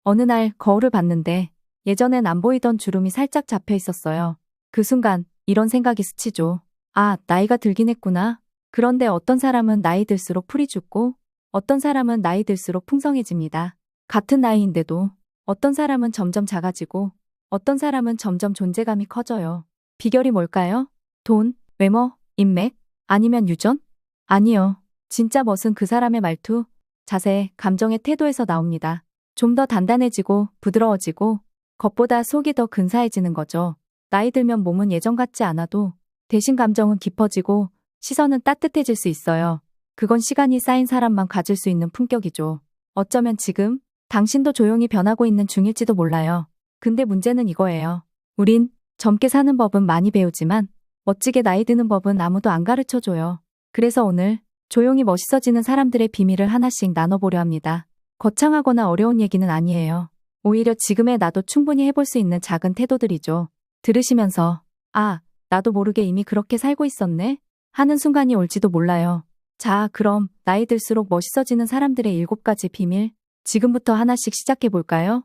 어느 날 거울을 봤는데 예전엔 안 보이던 주름이 살짝 잡혀 있었어요. 그 순간 이런 생각이 스치죠. 아, 나이가 들긴 했구나. 그런데 어떤 사람은 나이 들수록 풀이 죽고 어떤 사람은 나이 들수록 풍성해집니다. 같은 나이인데도 어떤 사람은 점점 작아지고 어떤 사람은 점점 존재감이 커져요. 비결이 뭘까요? 돈, 외모, 인맥? 아니면 유전? 아니요. 진짜 멋은 그 사람의 말투, 자세, 감정의 태도에서 나옵니다. 좀 더 단단해지고 부드러워지고 겉보다 속이 더 근사해지는 거죠. 나이 들면 몸은 예전 같지 않아도 대신 감정은 깊어지고 시선은 따뜻해질 수 있어요. 그건 시간이 쌓인 사람만 가질 수 있는 품격이죠. 어쩌면 지금 당신도 조용히 변하고 있는 중일지도 몰라요. 근데 문제는 이거예요. 우린 젊게 사는 법은 많이 배우지만 멋지게 나이 드는 법은 아무도 안 가르쳐줘요. 그래서 오늘 조용히 멋있어지는 사람들의 비밀을 하나씩 나눠보려 합니다. 거창하거나 어려운 얘기는 아니에요. 오히려 지금의 나도 충분히 해볼 수 있는 작은 태도들이죠. 들으시면서 아, 나도 모르게 이미 그렇게 살고 있었네? 하는 순간이 올지도 몰라요. 자, 그럼 나이 들수록 멋있어지는 사람들의 7가지 비밀, 지금부터 하나씩 시작해 볼까요?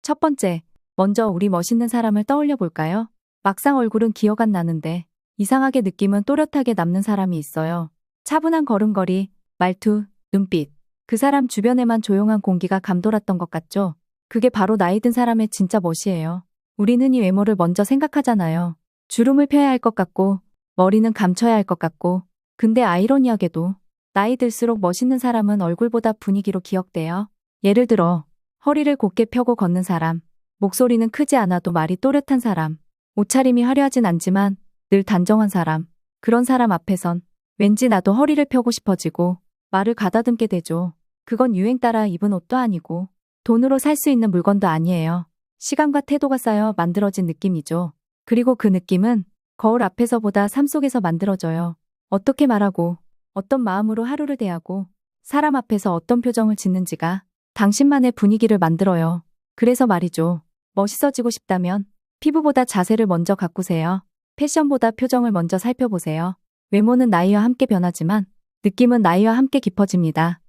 첫 번째, 먼저 우리 멋있는 사람을 떠올려 볼까요? 막상 얼굴은 기억 안 나는데 이상하게 느낌은 또렷하게 남는 사람이 있어요. 차분한 걸음걸이, 말투, 눈빛. 그 사람 주변에만 조용한 공기가 감돌았던 것 같죠? 그게 바로 나이 든 사람의 진짜 멋이에요. 우린 흔히 외모를 먼저 생각하잖아요. 주름을 펴야 할 것 같고, 머리는 감춰야 할 것 같고, 근데 아이러니하게도 나이 들수록 멋있는 사람은 얼굴보다 분위기로 기억돼요. 예를 들어, 허리를 곧게 펴고 걷는 사람, 목소리는 크지 않아도 말이 또렷한 사람, 옷차림이 화려하진 않지만 늘 단정한 사람, 그런 사람 앞에선 왠지 나도 허리를 펴고 싶어지고 말을 가다듬게 되죠. 그건 유행 따라 입은 옷도 아니고 돈으로 살 수 있는 물건도 아니에요. 시간과 태도가 쌓여 만들어진 느낌이죠. 그리고 그 느낌은 거울 앞에서보다 삶 속에서 만들어져요. 어떻게 말하고 어떤 마음으로 하루를 대하고 사람 앞에서 어떤 표정을 짓는지가 당신만의 분위기를 만들어요. 그래서 말이죠. 멋있어지고 싶다면 피부보다 자세를 먼저 가꾸세요. 패션보다 표정을 먼저 살펴보세요. 외모는 나이와 함께 변하지만 느낌은 나이와 함께 깊어집니다.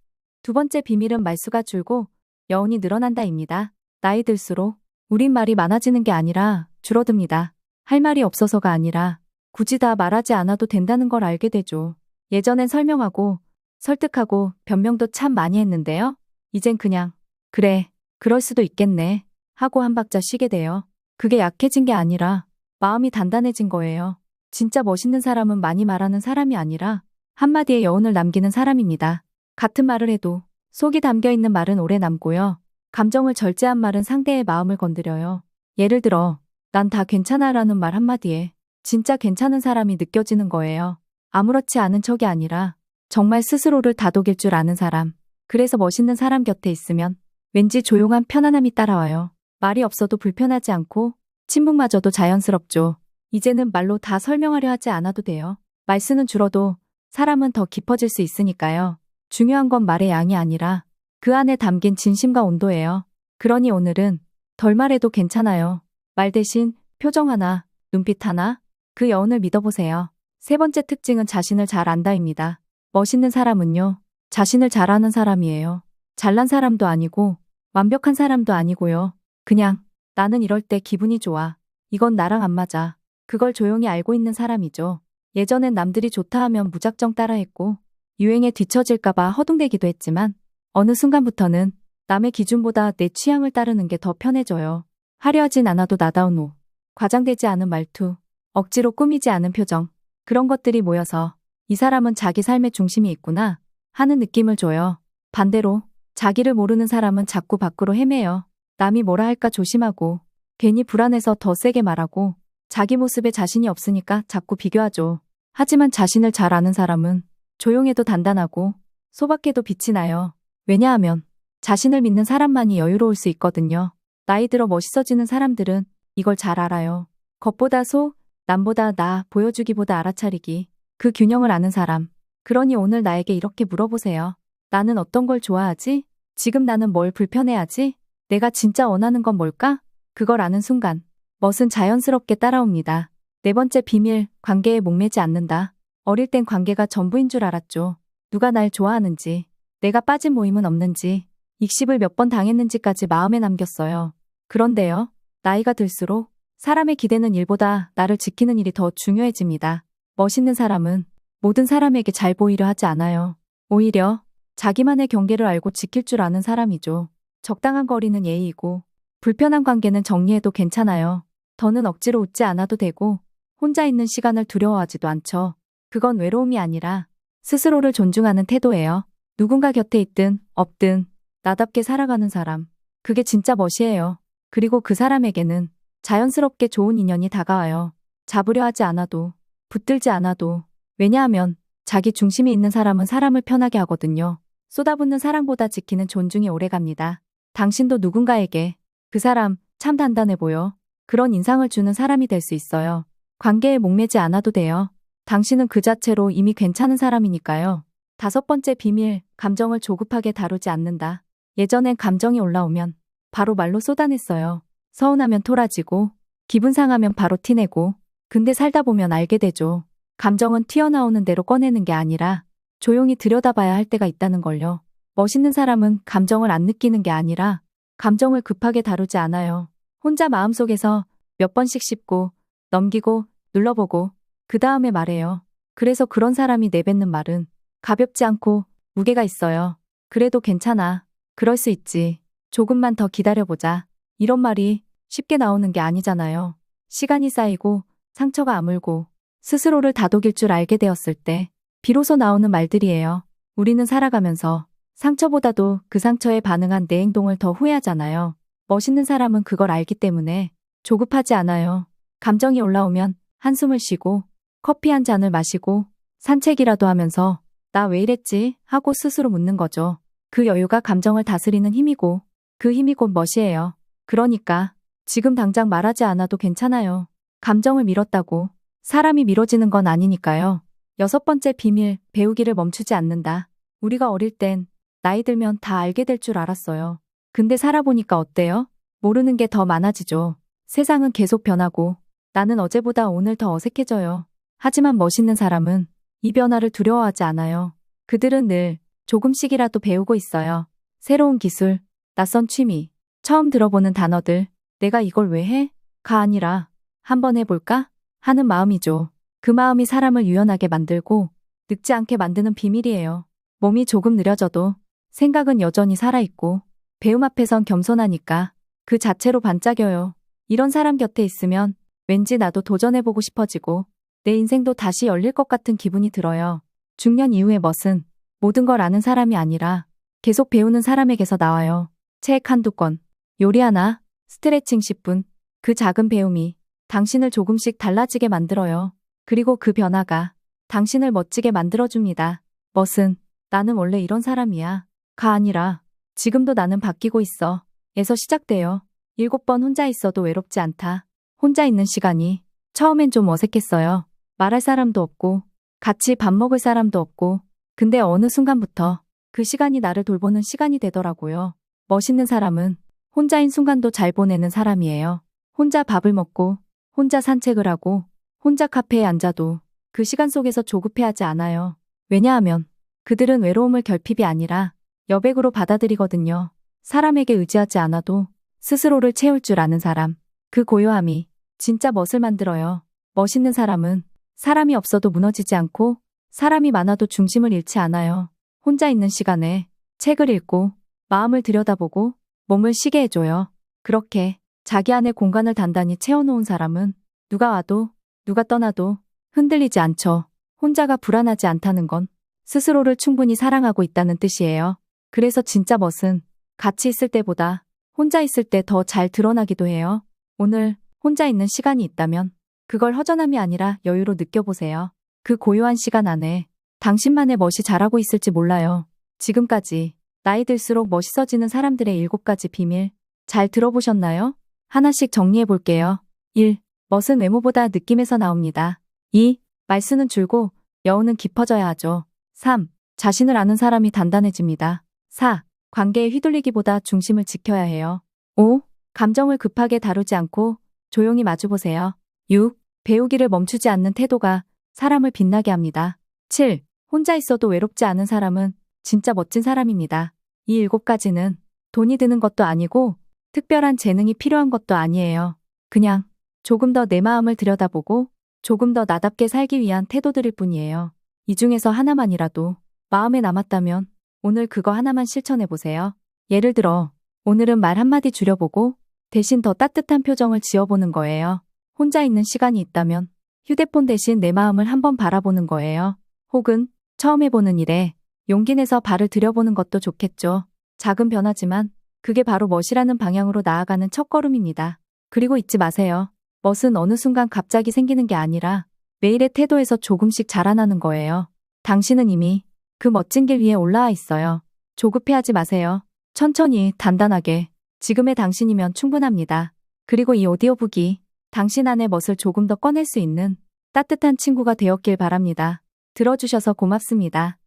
두 번째 비밀은 말수가 줄고 여운이 늘어난다입니다. 나이 들수록 우린 말이 많아지는 게 아니라 줄어듭니다. 할 말이 없어서가 아니라 굳이 다 말하지 않아도 된다는 걸 알게 되죠. 예전엔 설명하고 설득하고 변명도 참 많이 했는데요. 이젠 그냥 그래, 그럴 수도 있겠네 하고 한 박자 쉬게 돼요. 그게 약해진 게 아니라 마음이 단단해진 거예요. 진짜 멋있는 사람은 많이 말하는 사람이 아니라 한마디에 여운을 남기는 사람입니다. 같은 말을 해도 속이 담겨있는 말은 오래 남고요. 감정을 절제한 말은 상대의 마음을 건드려요. 예를 들어 난 다 괜찮아 라는 말 한마디에 진짜 괜찮은 사람이 느껴지는 거예요. 아무렇지 않은 척이 아니라 정말 스스로를 다독일 줄 아는 사람. 그래서 멋있는 사람 곁에 있으면 왠지 조용한 편안함이 따라와요. 말이 없어도 불편하지 않고 침묵마저도 자연스럽죠. 이제는 말로 다 설명하려 하지 않아도 돼요. 말수는 줄어도 사람은 더 깊어질 수 있으니까요. 중요한 건 말의 양이 아니라 그 안에 담긴 진심과 온도예요. 그러니 오늘은 덜 말해도 괜찮아요. 말 대신 표정 하나, 눈빛 하나, 그 여운을 믿어보세요. 세 번째 특징은 자신을 잘 안다입니다. 멋있는 사람은요, 자신을 잘 아는 사람이에요. 잘난 사람도 아니고 완벽한 사람도 아니고요. 그냥 나는 이럴 때 기분이 좋아. 이건 나랑 안 맞아. 그걸 조용히 알고 있는 사람이죠. 예전엔 남들이 좋다 하면 무작정 따라했고 유행에 뒤처질까봐 허둥대기도 했지만 어느 순간부터는 남의 기준보다 내 취향을 따르는 게 더 편해져요. 화려하진 않아도 나다운 옷, 과장되지 않은 말투, 억지로 꾸미지 않은 표정, 그런 것들이 모여서 이 사람은 자기 삶의 중심이 있구나 하는 느낌을 줘요. 반대로 자기를 모르는 사람은 자꾸 밖으로 헤매요. 남이 뭐라 할까 조심하고 괜히 불안해서 더 세게 말하고 자기 모습에 자신이 없으니까 자꾸 비교하죠. 하지만 자신을 잘 아는 사람은 조용해도 단단하고 소박해도 빛이 나요. 왜냐하면 자신을 믿는 사람만이 여유로울 수 있거든요. 나이 들어 멋있어지는 사람들은 이걸 잘 알아요. 겉보다 속, 남보다 나 보여주기보다 알아차리기. 그 균형을 아는 사람. 그러니 오늘 나에게 이렇게 물어보세요. 나는 어떤 걸 좋아하지? 지금 나는 뭘 불편해하지? 내가 진짜 원하는 건 뭘까? 그걸 아는 순간 멋은 자연스럽게 따라옵니다. 네 번째 비밀, 관계에 목매지 않는다. 어릴 땐 관계가 전부인 줄 알았죠. 누가 날 좋아하는지, 내가 빠진 모임은 없는지, 익십을 몇 번 당했는지까지 마음에 남겼어요. 그런데요, 나이가 들수록 사람의 기대는 일보다 나를 지키는 일이 더 중요해집니다. 멋있는 사람은 모든 사람에게 잘 보이려 하지 않아요. 오히려 자기만의 경계를 알고 지킬 줄 아는 사람이죠. 적당한 거리는 예의이고 불편한 관계는 정리해도 괜찮아요. 더는 억지로 웃지 않아도 되고 혼자 있는 시간을 두려워하지도 않죠. 그건 외로움이 아니라 스스로를 존중하는 태도예요. 누군가 곁에 있든 없든 나답게 살아가는 사람. 그게 진짜 멋이에요. 그리고 그 사람에게는 자연스럽게 좋은 인연이 다가와요. 잡으려 하지 않아도, 붙들지 않아도. 왜냐하면 자기 중심이 있는 사람은 사람을 편하게 하거든요. 쏟아붓는 사랑보다 지키는 존중이 오래갑니다. 당신도 누군가에게 그 사람 참 단단해 보여. 그런 인상을 주는 사람이 될 수 있어요. 관계에 목매지 않아도 돼요. 당신은 그 자체로 이미 괜찮은 사람이니까요. 5번째 비밀, 감정을 조급하게 다루지 않는다. 예전엔 감정이 올라오면 바로 말로 쏟아냈어요. 서운하면 토라지고, 기분 상하면 바로 티내고, 근데 살다 보면 알게 되죠. 감정은 튀어나오는 대로 꺼내는 게 아니라 조용히 들여다봐야 할 때가 있다는 걸요. 멋있는 사람은 감정을 안 느끼는 게 아니라 감정을 급하게 다루지 않아요. 혼자 마음속에서 몇 번씩 씹고, 넘기고, 눌러보고, 그 다음에 말해요. 그래서 그런 사람이 내뱉는 말은 가볍지 않고 무게가 있어요. 그래도 괜찮아. 그럴 수 있지. 조금만 더 기다려보자. 이런 말이 쉽게 나오는 게 아니잖아요. 시간이 쌓이고 상처가 아물고 스스로를 다독일 줄 알게 되었을 때 비로소 나오는 말들이에요. 우리는 살아가면서 상처보다도 그 상처에 반응한 내 행동을 더 후회하잖아요. 멋있는 사람은 그걸 알기 때문에 조급하지 않아요. 감정이 올라오면 한숨을 쉬고 커피 한 잔을 마시고 산책이라도 하면서 나 왜 이랬지? 하고 스스로 묻는 거죠. 그 여유가 감정을 다스리는 힘이고 그 힘이 곧 멋이에요. 그러니까 지금 당장 말하지 않아도 괜찮아요. 감정을 밀었다고 사람이 미뤄지는 건 아니니까요. 6번째 비밀, 배우기를 멈추지 않는다. 우리가 어릴 땐 나이 들면 다 알게 될 줄 알았어요. 근데 살아보니까 어때요? 모르는 게 더 많아지죠. 세상은 계속 변하고 나는 어제보다 오늘 더 어색해져요. 하지만 멋있는 사람은 이 변화를 두려워하지 않아요. 그들은 늘 조금씩이라도 배우고 있어요. 새로운 기술, 낯선 취미, 처음 들어보는 단어들, 내가 이걸 왜 해? 가 아니라 한번 해볼까? 하는 마음이죠. 그 마음이 사람을 유연하게 만들고 늙지 않게 만드는 비밀이에요. 몸이 조금 느려져도 생각은 여전히 살아있고 배움 앞에선 겸손하니까 그 자체로 반짝여요. 이런 사람 곁에 있으면 왠지 나도 도전해보고 싶어지고 내 인생도 다시 열릴 것 같은 기분이 들어요. 중년 이후의 멋은 모든 걸 아는 사람이 아니라 계속 배우는 사람에게서 나와요. 책 한두 권, 요리 하나, 스트레칭 10분, 그 작은 배움이 당신을 조금씩 달라지게 만들어요. 그리고 그 변화가 당신을 멋지게 만들어줍니다. 멋은 나는 원래 이런 사람이야. 가 아니라 지금도 나는 바뀌고 있어. 에서 시작돼요. 7번 혼자 있어도 외롭지 않다. 혼자 있는 시간이 처음엔 좀 어색했어요. 말할 사람도 없고 같이 밥 먹을 사람도 없고 근데 어느 순간부터 그 시간이 나를 돌보는 시간이 되더라고요. 멋있는 사람은 혼자인 순간도 잘 보내는 사람이에요. 혼자 밥을 먹고 혼자 산책을 하고 혼자 카페에 앉아도 그 시간 속에서 조급해하지 않아요. 왜냐하면 그들은 외로움을 결핍이 아니라 여백으로 받아들이거든요. 사람에게 의지하지 않아도 스스로를 채울 줄 아는 사람. 그 고요함이 진짜 멋을 만들어요. 멋있는 사람은 사람이 없어도 무너지지 않고 사람이 많아도 중심을 잃지 않아요. 혼자 있는 시간에 책을 읽고 마음을 들여다보고 몸을 쉬게 해줘요. 그렇게 자기 안의 공간을 단단히 채워놓은 사람은 누가 와도 누가 떠나도 흔들리지 않죠. 혼자가 불안하지 않다는 건 스스로를 충분히 사랑하고 있다는 뜻이에요. 그래서 진짜 멋은 같이 있을 때보다 혼자 있을 때 더 잘 드러나기도 해요. 오늘 혼자 있는 시간이 있다면 그걸 허전함이 아니라 여유로 느껴보세요. 그 고요한 시간 안에 당신만의 멋이 자라고 있을지 몰라요. 지금까지 나이 들수록 멋있어지는 사람들의 7가지 비밀 잘 들어보셨나요? 하나씩 정리해 볼게요. 1. 멋은 외모보다 느낌에서 나옵니다. 2. 말수는 줄고 여우는 깊어져야 하죠. 3. 자신을 아는 사람이 단단해집니다. 4. 관계에 휘둘리기보다 중심을 지켜야 해요. 5. 감정을 급하게 다루지 않고 조용히 마주보세요. 6. 배우기를 멈추지 않는 태도가 사람을 빛나게 합니다. 7. 혼자 있어도 외롭지 않은 사람은 진짜 멋진 사람입니다. 이 7가지는 돈이 드는 것도 아니고 특별한 재능이 필요한 것도 아니에요. 그냥 조금 더 내 마음을 들여다보고 조금 더 나답게 살기 위한 태도들일 뿐이에요. 이 중에서 하나만이라도 마음에 남았다면 오늘 그거 하나만 실천해 보세요. 예를 들어 오늘은 말 한마디 줄여보고 대신 더 따뜻한 표정을 지어보는 거예요. 혼자 있는 시간이 있다면 휴대폰 대신 내 마음을 한번 바라보는 거예요. 혹은 처음 해보는 일에 용기 내서 발을 들여보는 것도 좋겠죠. 작은 변화지만 그게 바로 멋이라는 방향으로 나아가는 첫걸음입니다. 그리고 잊지 마세요. 멋은 어느 순간 갑자기 생기는 게 아니라 매일의 태도에서 조금씩 자라나는 거예요. 당신은 이미 그 멋진 길 위에 올라와 있어요. 조급해하지 마세요. 천천히 단단하게 지금의 당신이면 충분합니다. 그리고 이 오디오북이 당신 안의 멋을 조금 더 꺼낼 수 있는 따뜻한 친구가 되었길 바랍니다. 들어주셔서 고맙습니다.